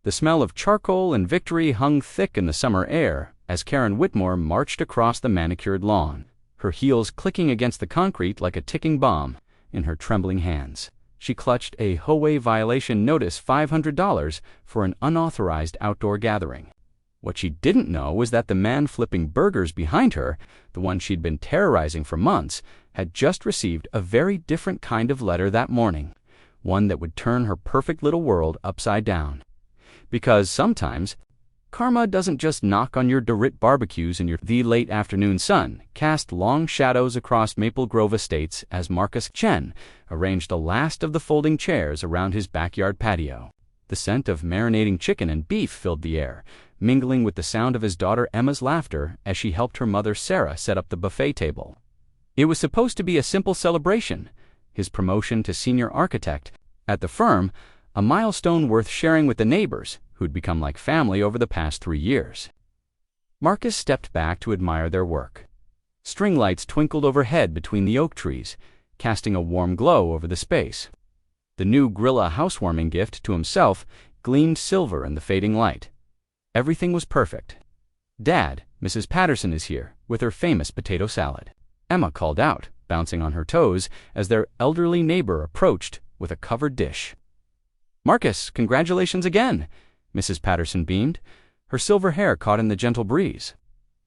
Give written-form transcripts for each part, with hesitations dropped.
The smell of charcoal and victory hung thick in the summer air as Karen Whitmore marched across the manicured lawn, her heels clicking against the concrete like a ticking bomb. In her trembling hands, she clutched a HOA violation notice, $500 for an unauthorized outdoor gathering. What she didn't know was that the man flipping burgers behind her, the one she'd been terrorizing for months, had just received a very different kind of letter that morning, one that would turn her perfect little world upside down. Because sometimes, karma doesn't just knock on your Dorit barbecues in the late afternoon sun, cast long shadows across Maple Grove Estates as Marcus Chen arranged the last of the folding chairs around his backyard patio. The scent of marinating chicken and beef filled the air, mingling with the sound of his daughter Emma's laughter as she helped her mother Sarah set up the buffet table. It was supposed to be a simple celebration, his promotion to senior architect at the firm, a milestone worth sharing with the neighbors, who'd become like family over the past 3 years. Marcus stepped back to admire their work. String lights twinkled overhead between the oak trees, casting a warm glow over the space. The new Grilla housewarming gift to himself gleamed silver in the fading light. Everything was perfect. "Dad, Mrs. Patterson is here, with her famous potato salad," Emma called out, bouncing on her toes as their elderly neighbor approached with a covered dish. "Marcus, congratulations again," Mrs. Patterson beamed, her silver hair caught in the gentle breeze.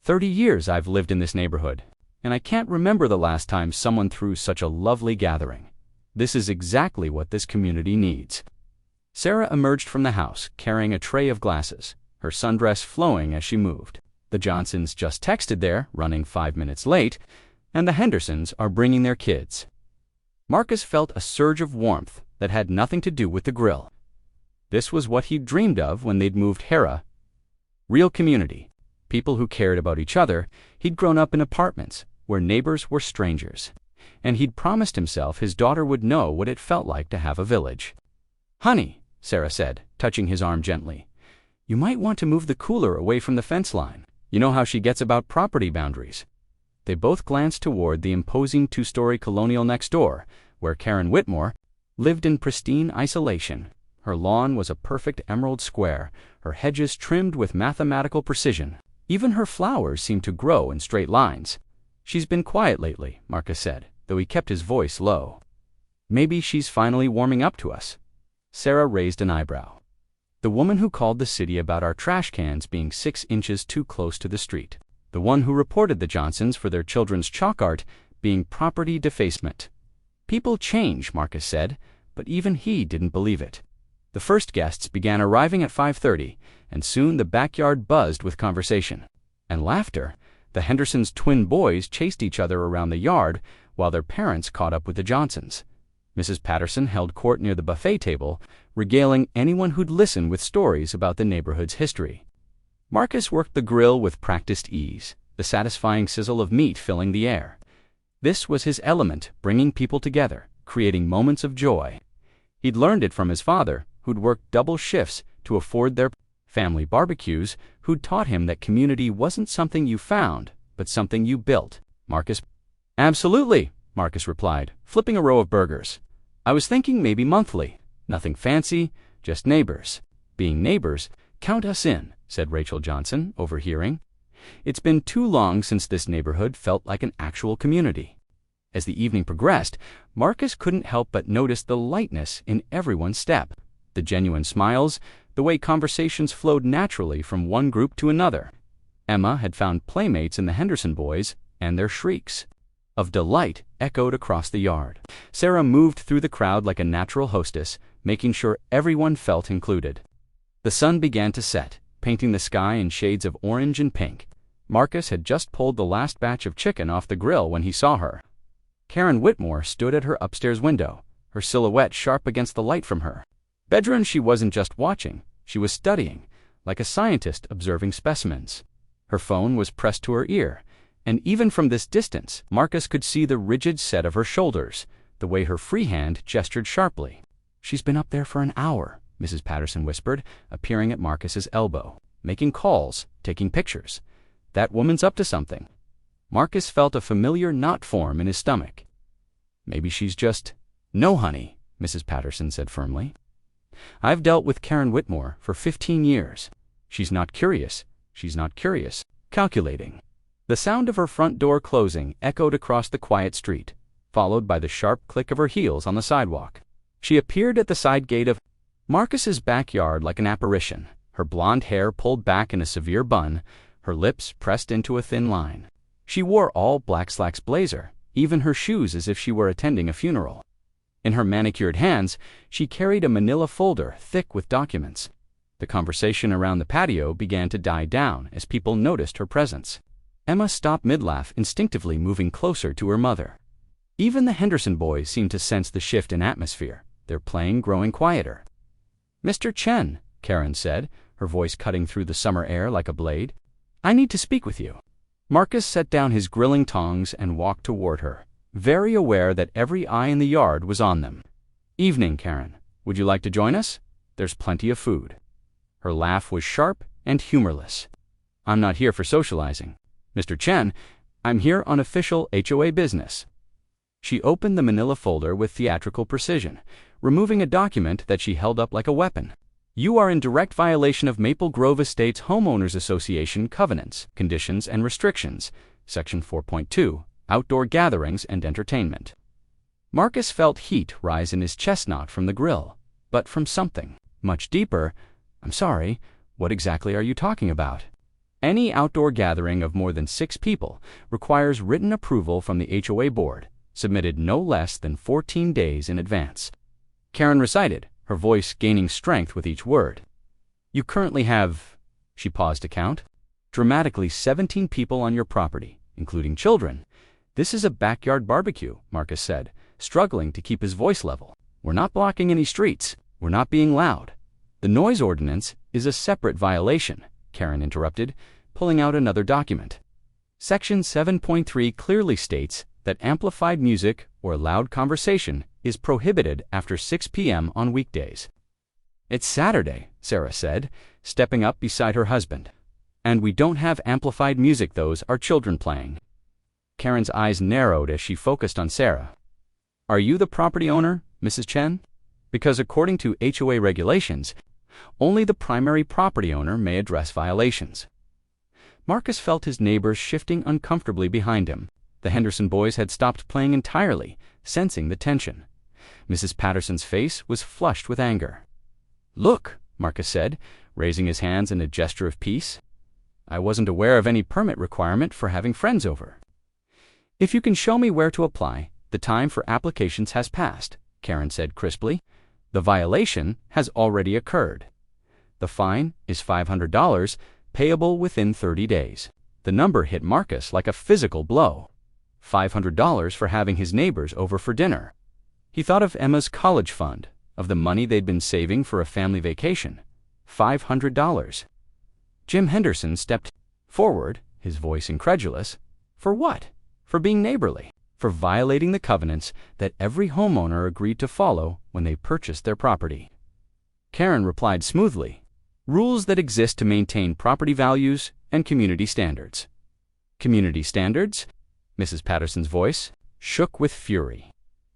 30 years I've lived in this neighborhood, and I can't remember the last time someone threw such a lovely gathering. This is exactly what this community needs." Sarah emerged from the house, carrying a tray of glasses, her sundress flowing as she moved. "The Johnsons just texted there, running 5 minutes late, and the Hendersons are bringing their kids." Marcus felt a surge of warmth that had nothing to do with the grill. This was what he'd dreamed of when they'd moved Hera. Real community, people who cared about each other. He'd grown up in apartments where neighbors were strangers, and he'd promised himself his daughter would know what it felt like to have a village. "Honey," Sarah said, touching his arm gently, "you might want to move the cooler away from the fence line. You know how she gets about property boundaries." They both glanced toward the imposing 2-story colonial next door, where Karen Whitmore lived in pristine isolation. Her lawn was a perfect emerald square, her hedges trimmed with mathematical precision. Even her flowers seemed to grow in straight lines. "She's been quiet lately," Marcus said, though he kept his voice low. "Maybe she's finally warming up to us." Sarah raised an eyebrow. "The woman who called the city about our trash cans being 6 inches too close to the street. The one who reported the Johnsons for their children's chalk art being property defacement." "People change," Marcus said, but even he didn't believe it. The first guests began arriving at 5:30, and soon the backyard buzzed with conversation and laughter. The Hendersons' twin boys chased each other around the yard while their parents caught up with the Johnsons. Mrs. Patterson held court near the buffet table, regaling anyone who'd listen with stories about the neighborhood's history. Marcus worked the grill with practiced ease, the satisfying sizzle of meat filling the air. This was his element, bringing people together, creating moments of joy. He'd learned it from his father, who'd worked double shifts to afford their family barbecues, who'd taught him that community wasn't something you found, but something you built. Marcus. "Absolutely," Marcus replied, flipping a row of burgers. "I was thinking maybe monthly. Nothing fancy, just neighbors. Being neighbors, count us in," said Rachel Johnson, overhearing. "It's been too long since this neighborhood felt like an actual community." As the evening progressed, Marcus couldn't help but notice the lightness in everyone's step, the genuine smiles, the way conversations flowed naturally from one group to another. Emma had found playmates in the Henderson boys, and their shrieks of delight echoed across the yard. Sarah moved through the crowd like a natural hostess, making sure everyone felt included. The sun began to set, painting the sky in shades of orange and pink. Marcus had just pulled the last batch of chicken off the grill when he saw her. Karen Whitmore stood at her upstairs window, her silhouette sharp against the light from her bedroom. She wasn't just watching, she was studying, like a scientist observing specimens. Her phone was pressed to her ear, and even from this distance, Marcus could see the rigid set of her shoulders, the way her free hand gestured sharply. "She's been up there for an hour," Mrs. Patterson whispered, appearing at Marcus's elbow, "making calls, taking pictures. That woman's up to something." Marcus felt a familiar knot form in his stomach. "Maybe she's just—" "No, honey," Mrs. Patterson said firmly. I've dealt with Karen Whitmore for 15 years. She's not curious. She's not curious. Calculating. The sound of her front door closing echoed across the quiet street, followed by the sharp click of her heels on the sidewalk. She appeared at the side gate of Marcus's backyard like an apparition, her blonde hair pulled back in a severe bun, her lips pressed into a thin line. She wore all black slacks blazer, even her shoes as if she were attending a funeral. In her manicured hands, she carried a manila folder thick with documents. The conversation around the patio began to die down as people noticed her presence. Emma stopped mid-laugh, instinctively moving closer to her mother. Even the Henderson boys seemed to sense the shift in atmosphere, their playing growing quieter. "Mr. Chen," Karen said, her voice cutting through the summer air like a blade, "I need to speak with you." Marcus set down his grilling tongs and walked toward her, very aware that every eye in the yard was on them. "Evening, Karen. Would you like to join us? There's plenty of food." Her laugh was sharp and humorless. "I'm not here for socializing. Mr. Chen, I'm here on official HOA business." She opened the manila folder with theatrical precision, removing a document that she held up like a weapon. "You are in direct violation of Maple Grove Estates Homeowners Association Covenants, Conditions, and Restrictions, Section 4.2, Outdoor Gatherings and Entertainment." Marcus felt heat rise in his chest knot from the grill, but from something much deeper. "I'm sorry, what exactly are you talking about?" "Any outdoor gathering of more than 6 people requires written approval from the HOA board, submitted no less than 14 days in advance." Karen recited, her voice gaining strength with each word. "You currently have," she paused to count, "dramatically 17 people on your property, including children. This is a backyard barbecue," Marcus said, struggling to keep his voice level. "We're not blocking any streets. We're not being loud." "The noise ordinance is a separate violation," Karen interrupted, pulling out another document. "Section 7.3 clearly states that amplified music or loud conversation is prohibited after 6 p.m. on weekdays." "It's Saturday," Sarah said, stepping up beside her husband. "And we don't have amplified music, those are children playing." Karen's eyes narrowed as she focused on Sarah. "Are you the property owner, Mrs. Chen? Because according to HOA regulations, only the primary property owner may address violations." Marcus felt his neighbors shifting uncomfortably behind him. The Henderson boys had stopped playing entirely, sensing the tension. Mrs. Patterson's face was flushed with anger. "Look," Marcus said, raising his hands in a gesture of peace. "I wasn't aware of any permit requirement for having friends over." "If you can show me where to apply, the time for applications has passed," Karen said crisply. "The violation has already occurred. The fine is $500, payable within 30 days. The number hit Marcus like a physical blow. $500 for having his neighbors over for dinner. He thought of Emma's college fund, of the money they'd been saving for a family vacation. $500. Jim Henderson stepped forward, his voice incredulous. For what? For being neighborly. For violating the covenants that every homeowner agreed to follow when they purchased their property. Karen replied smoothly. Rules that exist to maintain property values and community standards. Community standards? Mrs. Patterson's voice shook with fury.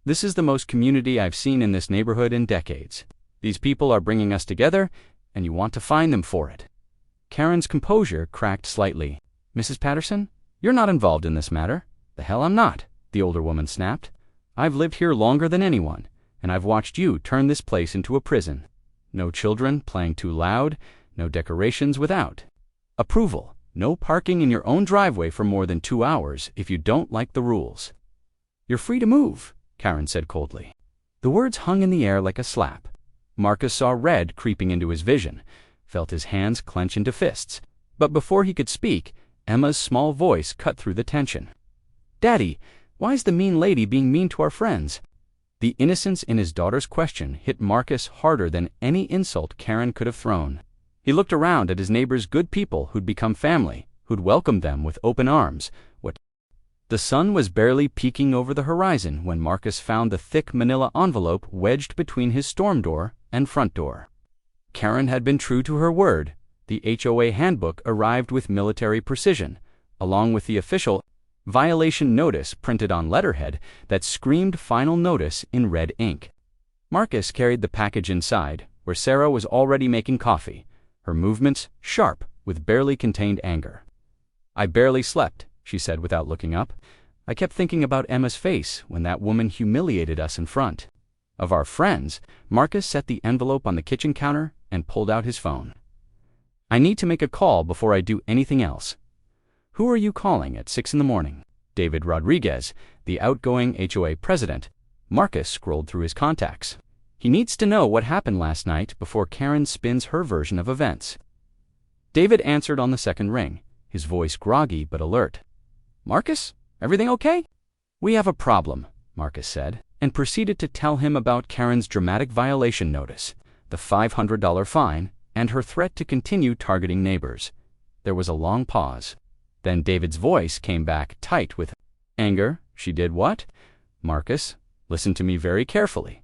This is the most community I've seen in this neighborhood in decades. These people are bringing us together, and you want to fine them for it. Karen's composure cracked slightly. Mrs. Patterson, you're not involved in this matter. The hell I'm not, the older woman snapped. I've lived here longer than anyone, and I've watched you turn this place into a prison. No children playing too loud, no decorations without approval, no parking in your own driveway for more than 2 hours if you don't like the rules. You're free to move, Karen said coldly. The words hung in the air like a slap. Marcus saw red creeping into his vision, felt his hands clench into fists. But before he could speak, Emma's small voice cut through the tension. Daddy, why's the mean lady being mean to our friends? The innocence in his daughter's question hit Marcus harder than any insult Karen could have thrown. He looked around at his neighbors' good people who'd become family, who'd welcomed them with open arms. The sun was barely peeking over the horizon when Marcus found the thick manila envelope wedged between his storm door and front door. Karen had been true to her word. The HOA handbook arrived with military precision, along with the official violation notice printed on letterhead that screamed final notice in red ink. Marcus carried the package inside, where Sarah was already making coffee, her movements sharp with barely contained anger. "I barely slept," she said without looking up. "I kept thinking about Emma's face when that woman humiliated us in front of our friends." Marcus set the envelope on the kitchen counter and pulled out his phone. "I need to make a call before I do anything else." "Who are you calling at 6 in the morning?" "David Rodriguez, the outgoing HOA president." Marcus scrolled through his contacts. He needs to know what happened last night before Karen spins her version of events. David answered on the second ring, his voice groggy but alert. "Marcus, everything okay?" "We have a problem," Marcus said, and proceeded to tell him about Karen's dramatic violation notice, the $500 fine, and her threat to continue targeting neighbors. There was a long pause. Then David's voice came back tight with anger. "She did what?" "Marcus, listen to me very carefully.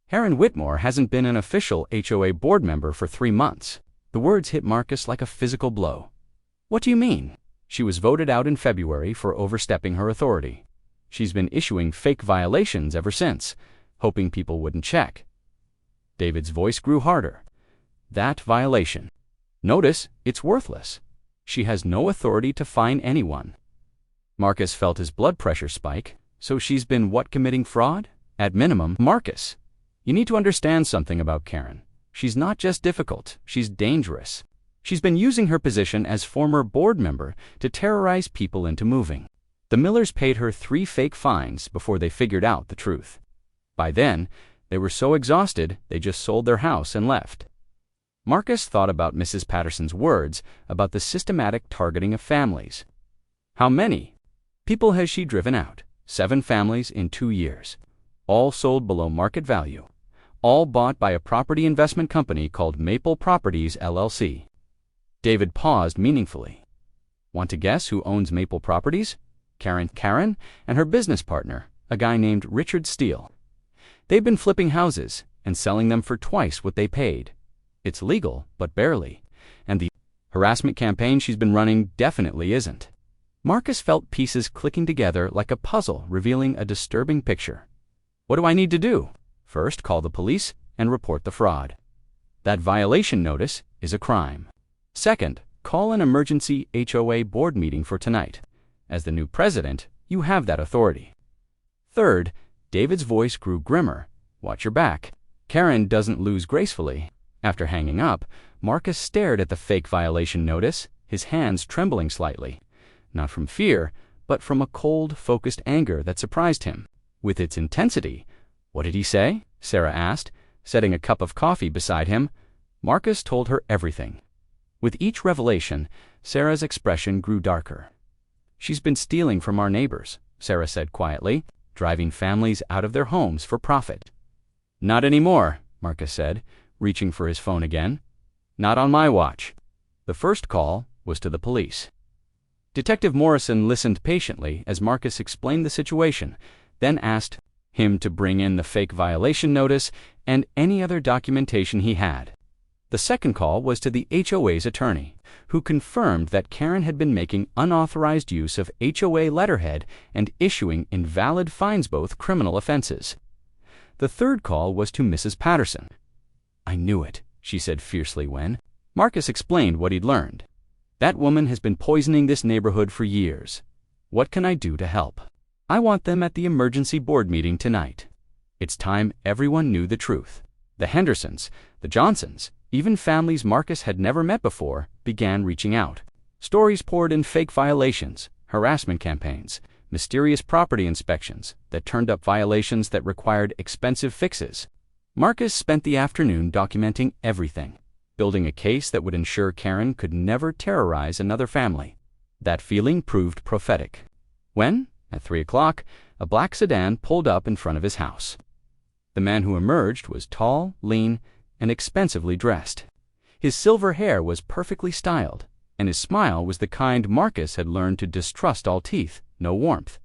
Karen Whitmore hasn't been an official HOA board member for 3 months. The words hit Marcus like a physical blow. "What do you mean?" "She was voted out in February for overstepping her authority. She's been issuing fake violations ever since, hoping people wouldn't check." David's voice grew harder. "That violation notice, it's worthless. She has no authority to fine anyone." Marcus felt his blood pressure spike. "So she's been what, committing fraud?" "At minimum." "Marcus, you need to understand something about Karen. She's not just difficult, she's dangerous. She's been using her position as former board member to terrorize people into moving. The Millers paid her 3 fake fines before they figured out the truth. By then, they were so exhausted they just sold their house and left." Marcus thought about Mrs. Patterson's words about the systematic targeting of families. "How many people has she driven out?" 7 families in 2 years. All sold below market value. All bought by a property investment company called Maple Properties, LLC. David paused meaningfully. "Want to guess who owns Maple Properties?" Karen and her business partner, a guy named Richard Steele. They've been flipping houses and selling them for twice what they paid. It's legal, but barely. And the harassment campaign she's been running definitely isn't. Marcus felt pieces clicking together like a puzzle, revealing a disturbing picture. "What do I need to do?" "First, call the police and report the fraud. That violation notice is a crime. Second, call an emergency HOA board meeting for tonight. As the new president, you have that authority. Third," David's voice grew grimmer, "watch your back. Karen doesn't lose gracefully." After hanging up, Marcus stared at the fake violation notice, his hands trembling slightly. Not from fear, but from a cold, focused anger that surprised him. With its intensity. "What did he say?" Sarah asked, setting a cup of coffee beside him. Marcus told her everything. With each revelation, Sarah's expression grew darker. "She's been stealing from our neighbors," Sarah said quietly, "driving families out of their homes for profit." "Not anymore," Marcus said, reaching for his phone again. "Not on my watch." The first call was to the police. Detective Morrison listened patiently as Marcus explained the situation, then asked him to bring in the fake violation notice and any other documentation he had. The second call was to the HOA's attorney, who confirmed that Karen had been making unauthorized use of HOA letterhead and issuing invalid fines, both criminal offenses. The third call was to Mrs. Patterson. "I knew it," she said fiercely when Marcus explained what he'd learned. "That woman has been poisoning this neighborhood for years. What can I do to help? I want them at the emergency board meeting tonight. It's time everyone knew the truth." The Hendersons, the Johnsons, even families Marcus had never met before, began reaching out. Stories poured in: fake violations, harassment campaigns, mysterious property inspections that turned up violations that required expensive fixes. Marcus spent the afternoon documenting everything, building a case that would ensure Karen could never terrorize another family. That feeling proved prophetic. When, at 3 o'clock, a black sedan pulled up in front of his house. The man who emerged was tall, lean, and expensively dressed. His silver hair was perfectly styled, and his smile was the kind Marcus had learned to distrust: all teeth, no warmth.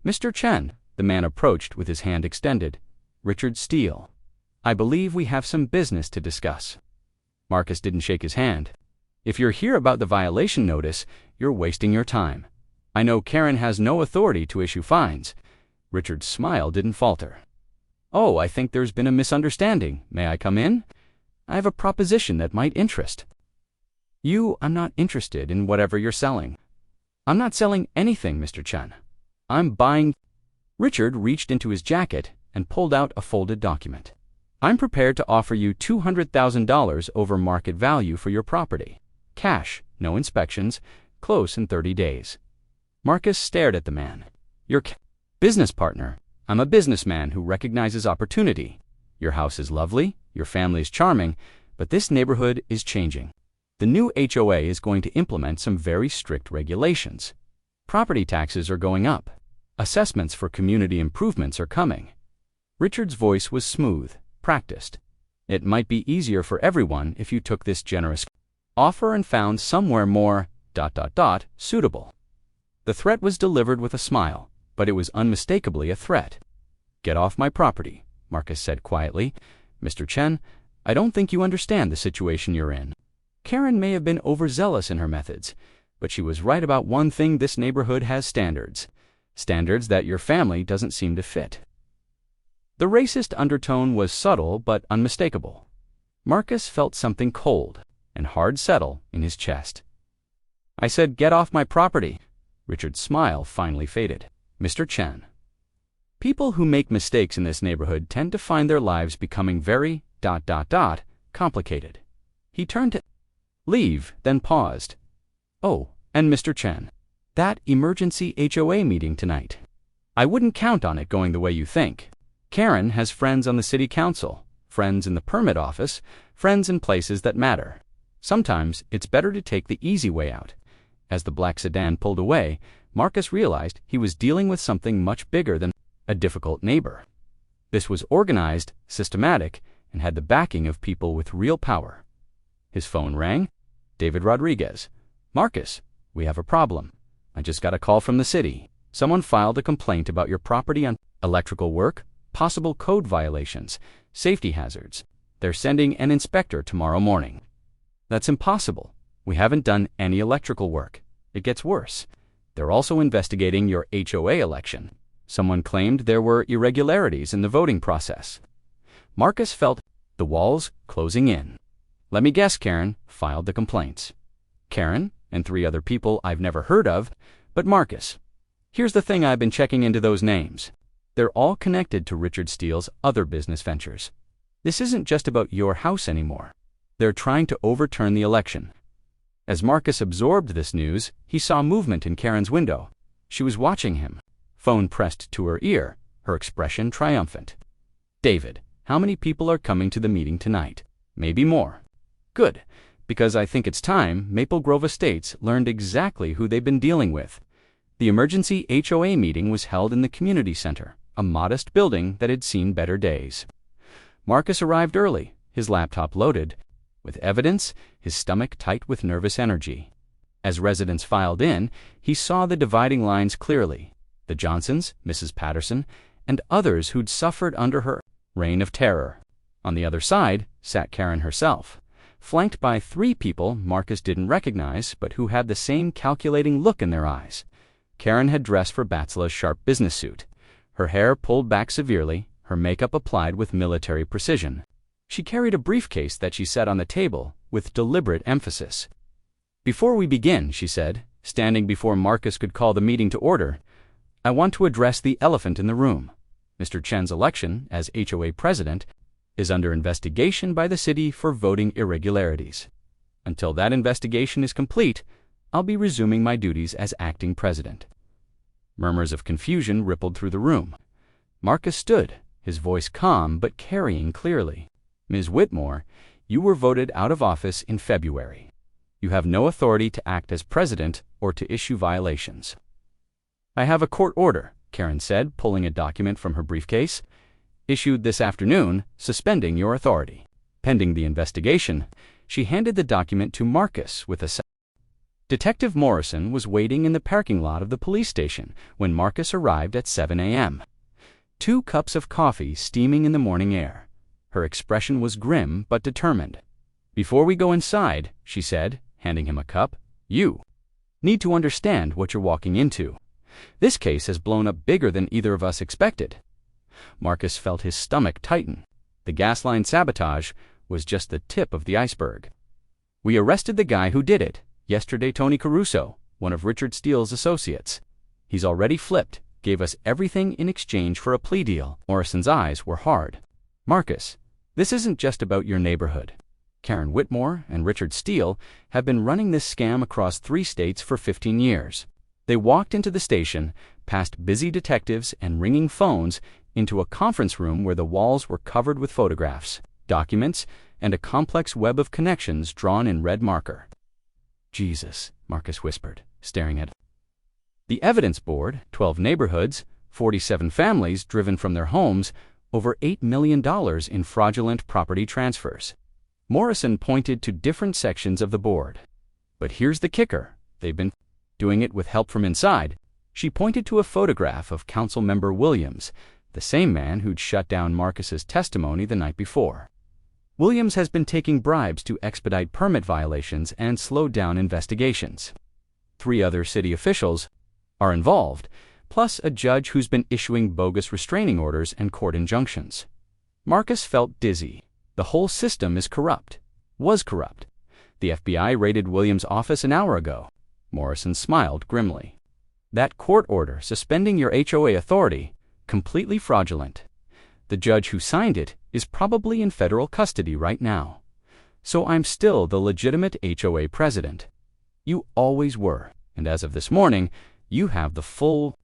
"Mr. Chen," the man approached with his hand extended. "Richard Steele. I believe we have some business to discuss." Marcus didn't shake his hand. "If you're here about the violation notice, you're wasting your time. I know Karen has no authority to issue fines." Richard's smile didn't falter. "Oh, I think there's been a misunderstanding. May I come in? I have a proposition that might interest you." "I'm not interested in whatever you're selling." "I'm not selling anything, Mr. Chen. I'm buying—" Richard reached into his jacket and pulled out a folded document. "I'm prepared to offer you $200,000 over market value for your property. Cash, no inspections, close in 30 days. Marcus stared at the man. "Your business partner. I'm a businessman who recognizes opportunity. Your house is lovely, your family is charming, but this neighborhood is changing. The new HOA is going to implement some very strict regulations. Property taxes are going up. Assessments for community improvements are coming." Richard's voice was smooth, practiced. "It might be easier for everyone if you took this generous offer and found somewhere more ... suitable." The threat was delivered with a smile, but it was unmistakably a threat. "Get off my property," Marcus said quietly. "Mr. Chen, I don't think you understand the situation you're in." Karen may have been overzealous in her methods, but she was right about one thing: this neighborhood has standards. Standards that your family doesn't seem to fit. The racist undertone was subtle but unmistakable. Marcus felt something cold and hard settle in his chest. "I said get off my property." Richard's smile finally faded. "Mr. Chen, people who make mistakes in this neighborhood tend to find their lives becoming very ... complicated." He turned to leave, then paused. "Oh, and Mr. Chen, that emergency HOA meeting tonight. I wouldn't count on it going the way you think. Karen has friends on the city council, friends in the permit office, friends in places that matter. Sometimes it's better to take the easy way out." As the black sedan pulled away, Marcus realized he was dealing with something much bigger than a difficult neighbor. This was organized, systematic, and had the backing of people with real power. His phone rang. "David Rodriguez." "Marcus, we have a problem. I just got a call from the city. Someone filed a complaint about your property on electrical work, possible code violations, safety hazards. They're sending an inspector tomorrow morning." "That's impossible. We haven't done any electrical work." "It gets worse. They're also investigating your HOA election. Someone claimed there were irregularities in the voting process." Marcus felt the walls closing in. "Let me guess, Karen filed the complaints." "Karen and 3 other people I've never heard of, but Marcus, here's the thing: I've been checking into those names. They're all connected to Richard Steele's other business ventures. This isn't just about your house anymore. They're trying to overturn the election." As Marcus absorbed this news, he saw movement in Karen's window. She was watching him, phone pressed to her ear, her expression triumphant. "David, how many people are coming to the meeting tonight?" "Maybe more." "Good, because I think it's time Maple Grove Estates learned exactly who they've been dealing with." The emergency HOA meeting was held in the community center, a modest building that had seen better days. Marcus arrived early, his laptop loaded, with evidence, his stomach tight with nervous energy. As residents filed in, he saw the dividing lines clearly: the Johnsons, Mrs. Patterson, and others who'd suffered under her reign of terror. On the other side sat Karen herself, flanked by 3 people Marcus didn't recognize but who had the same calculating look in their eyes. Karen had dressed for Batzela's sharp business suit, her hair pulled back severely, her makeup applied with military precision. She carried a briefcase that she set on the table with deliberate emphasis. "Before we begin," she said, standing before Marcus could call the meeting to order, "I want to address the elephant in the room. Mr. Chen's election as HOA president is under investigation by the city for voting irregularities. Until that investigation is complete, I'll be resuming my duties as acting president." Murmurs of confusion rippled through the room. Marcus stood, his voice calm but carrying clearly. "Ms. Whitmore, you were voted out of office in February. You have no authority to act as president or to issue violations." "I have a court order," Karen said, pulling a document from her briefcase, "issued this afternoon, suspending your authority. Pending the investigation." She handed the document to Marcus with a Detective Morrison was waiting in the parking lot of the police station when Marcus arrived at 7 a.m. 2 cups of coffee steaming in the morning air. Her expression was grim but determined. "Before we go inside," she said, handing him a cup, "you need to understand what you're walking into. This case has blown up bigger than either of us expected. Marcus felt his stomach tighten. The gas line sabotage was just the tip of the iceberg. "We arrested the guy who did it yesterday, Tony Caruso, one of Richard Steele's associates. He's already flipped, gave us everything in exchange for a plea deal." Morrison's eyes were hard. "Marcus, this isn't just about your neighborhood. Karen Whitmore and Richard Steele have been running this scam across 3 states for 15 years. They walked into the station, past busy detectives and ringing phones, into a conference room where the walls were covered with photographs, documents, and a complex web of connections drawn in red marker." "Jesus," Marcus whispered, staring at it. The evidence board, 12 neighborhoods, 47 families driven from their homes, over $8 million in fraudulent property transfers. Morrison pointed to different sections of the board. "But here's the kicker. They've been doing it with help from inside." She pointed to a photograph of Councilmember Williams, the same man who'd shut down Marcus's testimony the night before. Williams has been taking bribes to expedite permit violations and slow down investigations. 3 other city officials are involved, plus a judge who's been issuing bogus restraining orders and court injunctions. Marcus felt dizzy. The whole system is corrupt. Was corrupt. The FBI raided Williams' office an hour ago. Morrison smiled grimly. "That court order suspending your HOA authority, completely fraudulent. The judge who signed it is probably in federal custody right now. So I'm still the legitimate HOA president. You always were, and as of this morning, you have the full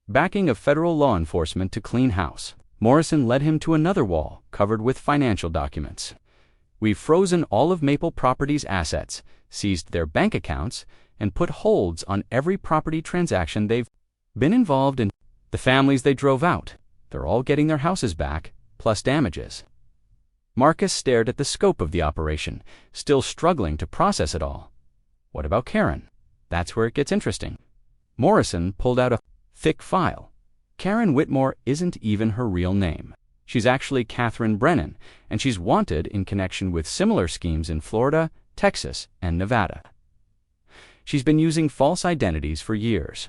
backing of federal law enforcement to clean house." Morrison led him to another wall covered with financial documents. "We've frozen all of Maple Properties' assets, seized their bank accounts, and put holds on every property transaction they've been involved in. The families they drove out, they're all getting their houses back, plus damages." Marcus stared at the scope of the operation, still struggling to process it all. "What about Karen?" "That's where it gets interesting." Morrison pulled out a thick file. "Karen Whitmore isn't even her real name. She's actually Catherine Brennan, and she's wanted in connection with similar schemes in Florida, Texas, and Nevada. She's been using false identities for years."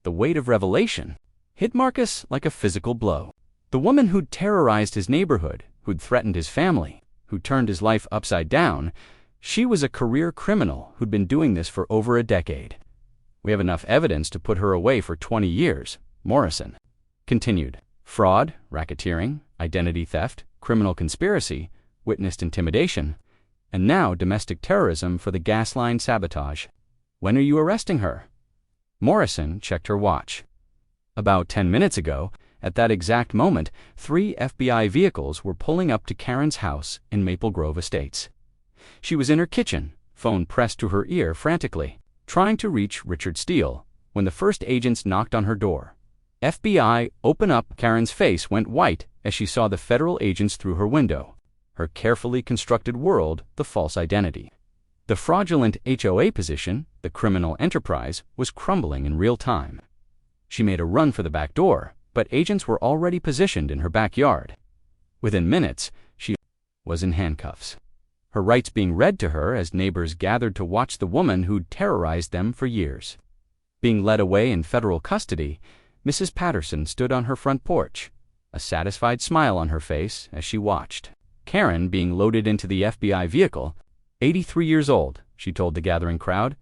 The weight of revelation hit Marcus like a physical blow. The woman who'd terrorized his neighborhood, who'd threatened his family, who'd turned his life upside down, she was a career criminal who'd been doing this for over a decade. "We have enough evidence to put her away for 20 years, Morrison continued. "Fraud, racketeering, identity theft, criminal conspiracy, witnessed intimidation, and now domestic terrorism for the gas line sabotage. When are you arresting her?" Morrison checked her watch. "About 10 minutes ago, at that exact moment, 3 FBI vehicles were pulling up to Karen's house in Maple Grove Estates. She was in her kitchen, phone pressed to her ear frantically, trying to reach Richard Steele, when the first agents knocked on her door. FBI, open up." Karen's face went white as she saw the federal agents through her window. Her carefully constructed world, the false identity. The fraudulent HOA position, the criminal enterprise, was crumbling in real time. She made a run for the back door, but agents were already positioned in her backyard. Within minutes, she was in handcuffs, her rights being read to her as neighbors gathered to watch the woman who'd terrorized them for years. Being led away in federal custody, Mrs. Patterson stood on her front porch, a satisfied smile on her face as she watched. Karen being loaded into the FBI vehicle, 83 years old, she told the gathering crowd,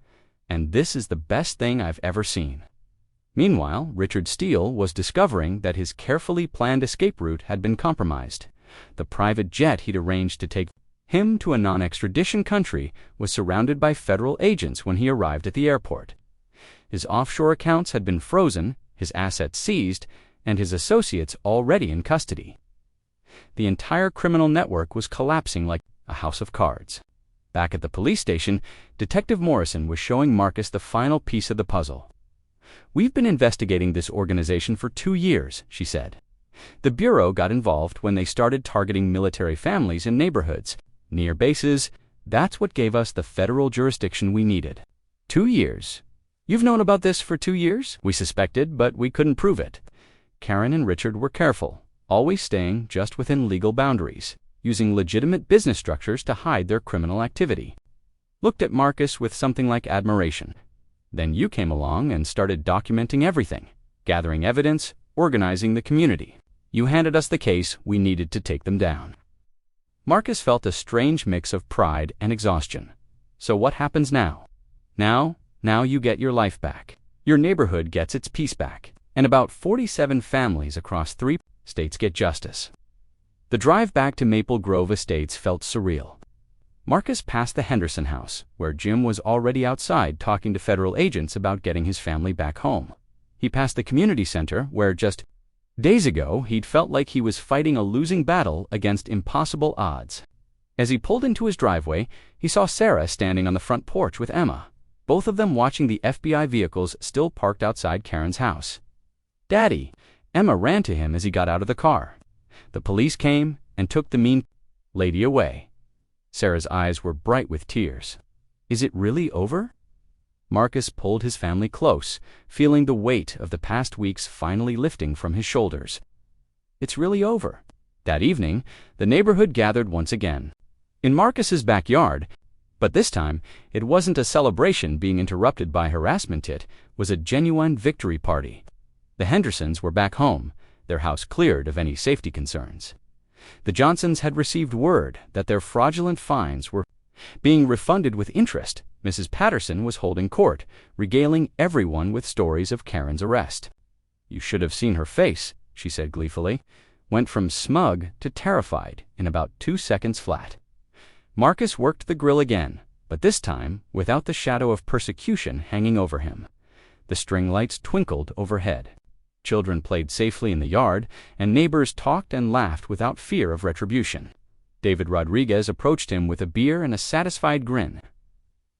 "and this is the best thing I've ever seen." Meanwhile, Richard Steele was discovering that his carefully planned escape route had been compromised. The private jet he'd arranged to take him to a non-extradition country was surrounded by federal agents when he arrived at the airport. His offshore accounts had been frozen, his assets seized, and his associates already in custody. The entire criminal network was collapsing like a house of cards. Back at the police station, Detective Morrison was showing Marcus the final piece of the puzzle. "We've been investigating this organization for 2 years," she said. "The Bureau got involved when they started targeting military families in neighborhoods, near bases. That's what gave us the federal jurisdiction we needed." 2 years. "You've known about this for 2 years?" "We suspected, but we couldn't prove it." Karen and Richard were careful, always staying just within legal boundaries, using legitimate business structures to hide their criminal activity. Looked at Marcus with something like admiration. Then you came along and started documenting everything, gathering evidence, organizing the community. You handed us the case, we needed to take them down. Marcus felt a strange mix of pride and exhaustion. So what happens now? Now you get your life back. Your neighborhood gets its peace back. And about 47 families across 3 states get justice. The drive back to Maple Grove Estates felt surreal. Marcus passed the Henderson house, where Jim was already outside talking to federal agents about getting his family back home. He passed the community center, where just days ago he'd felt like he was fighting a losing battle against impossible odds. As he pulled into his driveway, he saw Sarah standing on the front porch with Emma, both of them watching the FBI vehicles still parked outside Karen's house. "Daddy!" Emma ran to him as he got out of the car. The police came and took the mean lady away. Sarah's eyes were bright with tears. "Is it really over?" Marcus pulled his family close, feeling the weight of the past weeks finally lifting from his shoulders. "It's really over." That evening, the neighborhood gathered once again. In Marcus's backyard, but this time, it wasn't a celebration being interrupted by harassment, it was a genuine victory party. The Hendersons were back home, their house cleared of any safety concerns. The Johnsons had received word that their fraudulent fines were being refunded with interest. Mrs. Patterson was holding court, regaling everyone with stories of Karen's arrest. "You should have seen her face," she said gleefully. Went from smug to terrified in about 2 seconds flat. Marcus worked the grill again, but this time without the shadow of persecution hanging over him. The string lights twinkled overhead. Children played safely in the yard, and neighbors talked and laughed without fear of retribution. David Rodriguez approached him with a beer and a satisfied grin.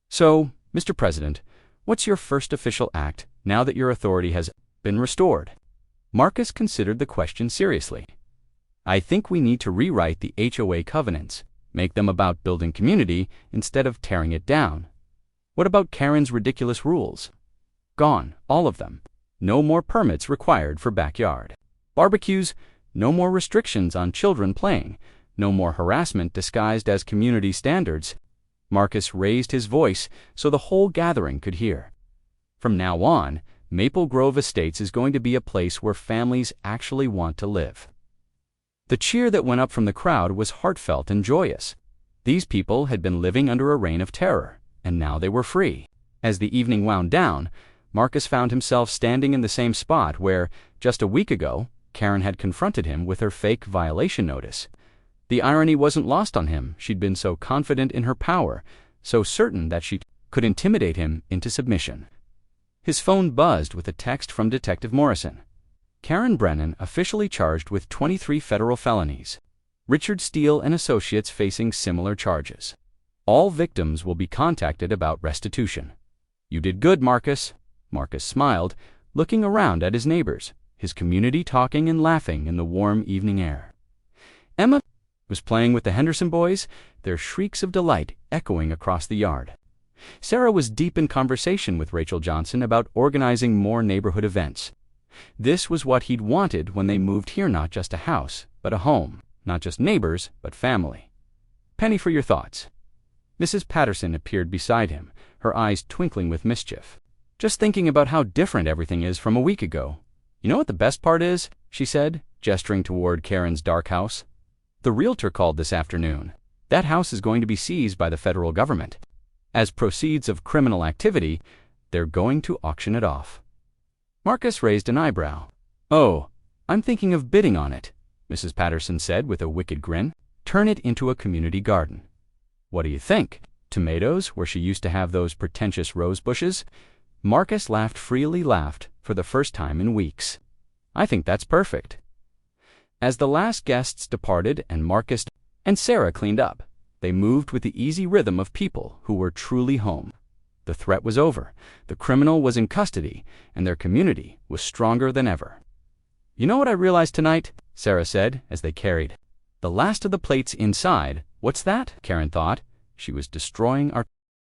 "So, Mr. President, what's your first official act now that your authority has been restored?" Marcus considered the question seriously. "I think we need to rewrite the HOA covenants, make them about building community instead of tearing it down." "What about Karen's ridiculous rules?" "Gone, all of them. No more permits required for backyard barbecues, no more restrictions on children playing, no more harassment disguised as community standards." Marcus raised his voice so the whole gathering could hear. "From now on, Maple Grove Estates is going to be a place where families actually want to live." The cheer that went up from the crowd was heartfelt and joyous. These people had been living under a reign of terror, and now they were free. As the evening wound down, Marcus found himself standing in the same spot where, just a week ago, Karen had confronted him with her fake violation notice. The irony wasn't lost on him. She'd been so confident in her power, so certain that she could intimidate him into submission. His phone buzzed with a text from Detective Morrison. "Karen Brennan officially charged with 23 federal felonies. Richard Steele and associates facing similar charges. All victims will be contacted about restitution." "You did good, Marcus." Marcus smiled, looking around at his neighbors, his community talking and laughing in the warm evening air. Emma was playing with the Henderson boys, their shrieks of delight echoing across the yard. Sarah was deep in conversation with Rachel Johnson about organizing more neighborhood events. This was what he'd wanted when they moved here, not just a house, but a home, not just neighbors, but family. "Penny, for your thoughts." Mrs. Patterson appeared beside him, her eyes twinkling with mischief. "Just thinking about how different everything is from a week ago. You know what the best part is?" she said, gesturing toward Karen's dark house. "The realtor called this afternoon. That house is going to be seized by the federal government. As proceeds of criminal activity, they're going to auction it off." Marcus raised an eyebrow. "Oh, I'm thinking of bidding on it," Mrs. Patterson said with a wicked grin. "Turn it into a community garden." "What do you think? Tomatoes where she used to have those pretentious rose bushes?" Marcus laughed for the first time in weeks. "I think that's perfect." As the last guests departed and Marcus and Sarah cleaned up, they moved with the easy rhythm of people who were truly home. The threat was over, the criminal was in custody, and their community was stronger than ever. "You know what I realized tonight?" Sarah said as they carried the last of the plates inside. "What's that?" Karen thought. She was destroying our